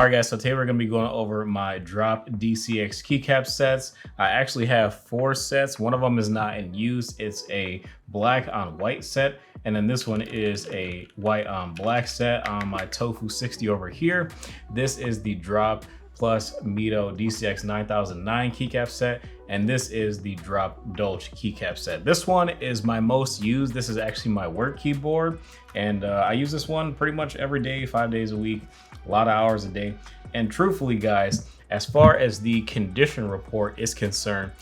All right, guys, so today we're going to be going over my drop DCX keycap sets. I actually have 4 sets. One of them is not in use. It's a black on white set. And then this one is a white on black set on my Tofu 60 over here. This is the drop plus Mito DCX 9009 keycap set. And this is the drop Dolce keycap set. This one is my most used. This is actually my work keyboard. And I use this one pretty much every day, 5 days a week, a lot of hours a day. And truthfully, guys, as far as the condition report is concerned,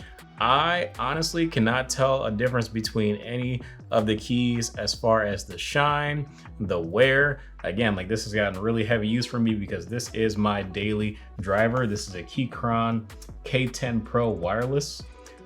I honestly cannot tell a difference between any of the keys as far as the shine, the wear. Again, like this has gotten really heavy use for me because this is my daily driver. This is a Keychron K10 Pro wireless.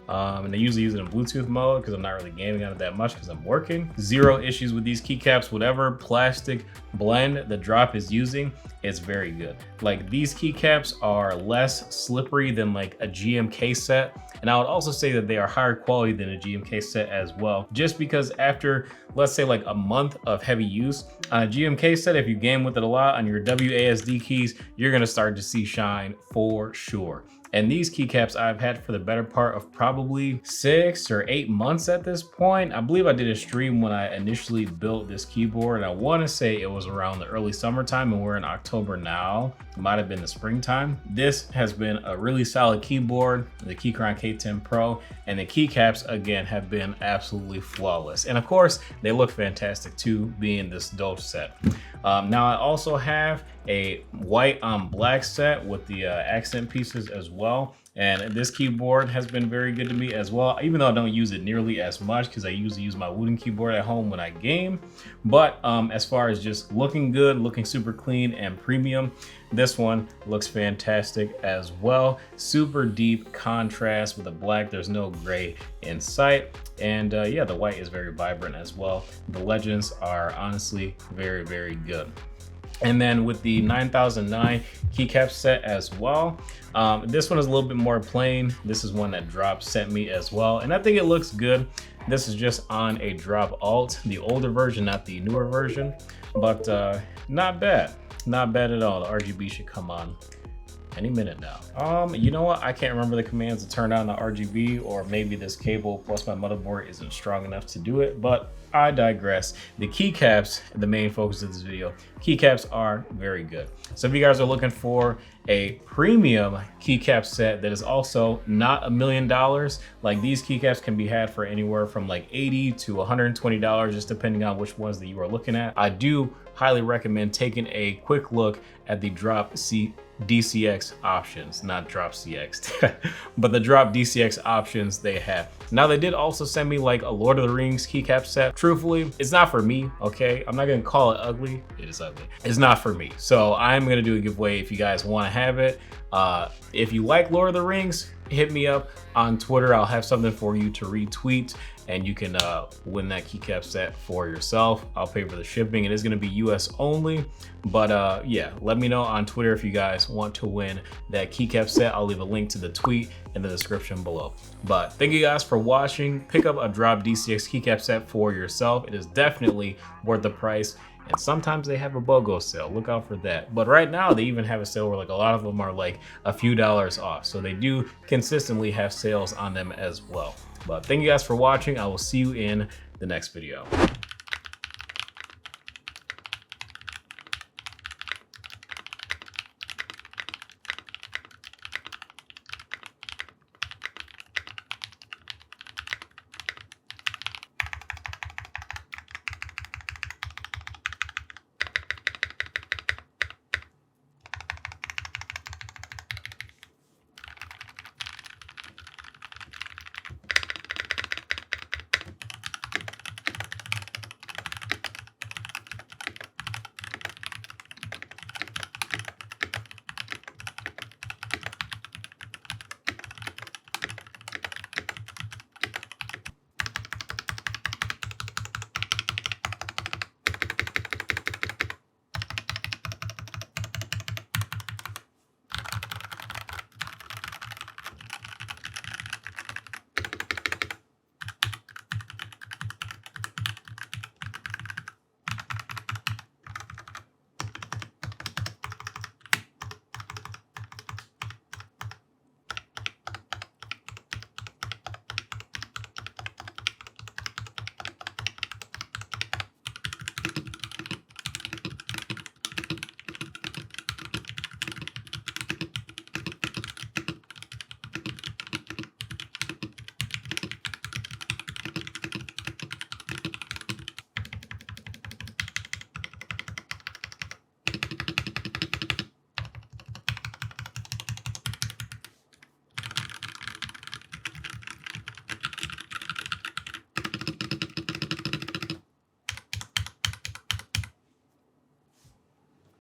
And I usually use it in Bluetooth mode because I'm not really gaming on it that much because I'm working. Zero issues with these keycaps. Whatever plastic blend the drop is using, it's very good. Like these keycaps are less slippery than like a GMK set. And I would also say that they are higher quality than a GMK set as well. Just because after, let's say like a month of heavy use on a GMK set, if you game with it a lot on your WASD keys, you're gonna start to see shine for sure. And these keycaps I've had for the better part of probably 6 or 8 months at this point. I believe I did a stream when I initially built this keyboard, and I want to say it was around the early summertime, and we're in October now. It might have been the springtime. This has been a really solid keyboard, the Keychron K10 Pro, and the keycaps again have been absolutely flawless. And of course, they look fantastic too, being this Dolce set. Now I also have a white on black set with the accent pieces as well. And this keyboard has been very good to me as well, even though I don't use it nearly as much because I usually use my wooden keyboard at home when I game. But as far as just looking good, looking super clean and premium, this one looks fantastic as well. Super deep contrast with the black. There's no gray in sight. And yeah, the white is very vibrant as well. The legends are honestly very, very good. And then with the 9009 keycap set as well, this one is a little bit more plain. This is one that Drop sent me as well, and I think it looks good. This is just on a Drop Alt, the older version, not the newer version, but not bad. Not bad at all. The RGB should come on any minute now. You know what? I can't remember the commands to turn on the RGB, or maybe this cable plus my motherboard isn't strong enough to do it, but I digress. The keycaps, the main focus of this video, keycaps are very good. So if you guys are looking for a premium keycap set that is also not $1 million, like these keycaps can be had for anywhere from like $80 to $120, just depending on which ones that you are looking at. I do highly recommend taking a quick look at the Drop DCX options, not Drop CX, but the Drop DCX options they have. Now they did also send me like a Lord of the Rings keycap set. Truthfully, it's not for me, okay? I'm not gonna call it ugly. It is ugly. It's not for me. So I'm gonna do a giveaway if you guys wanna have it. If you like Lord of the Rings, hit me up on Twitter. I'll have something for you to retweet and you can win that keycap set for yourself. I'll pay for the shipping. It is gonna be US only, but yeah, let me know on Twitter if you guys want to win that keycap set. I'll leave a link to the tweet in the description below. But thank you guys for watching. Pick up a Drop DCX keycap set for yourself. It is definitely worth the price. And sometimes they have a BOGO sale, look out for that. But right now they even have a sale where like a lot of them are like a few dollars off. So they do consistently have sales on them as well. But thank you guys for watching. I will see you in the next video.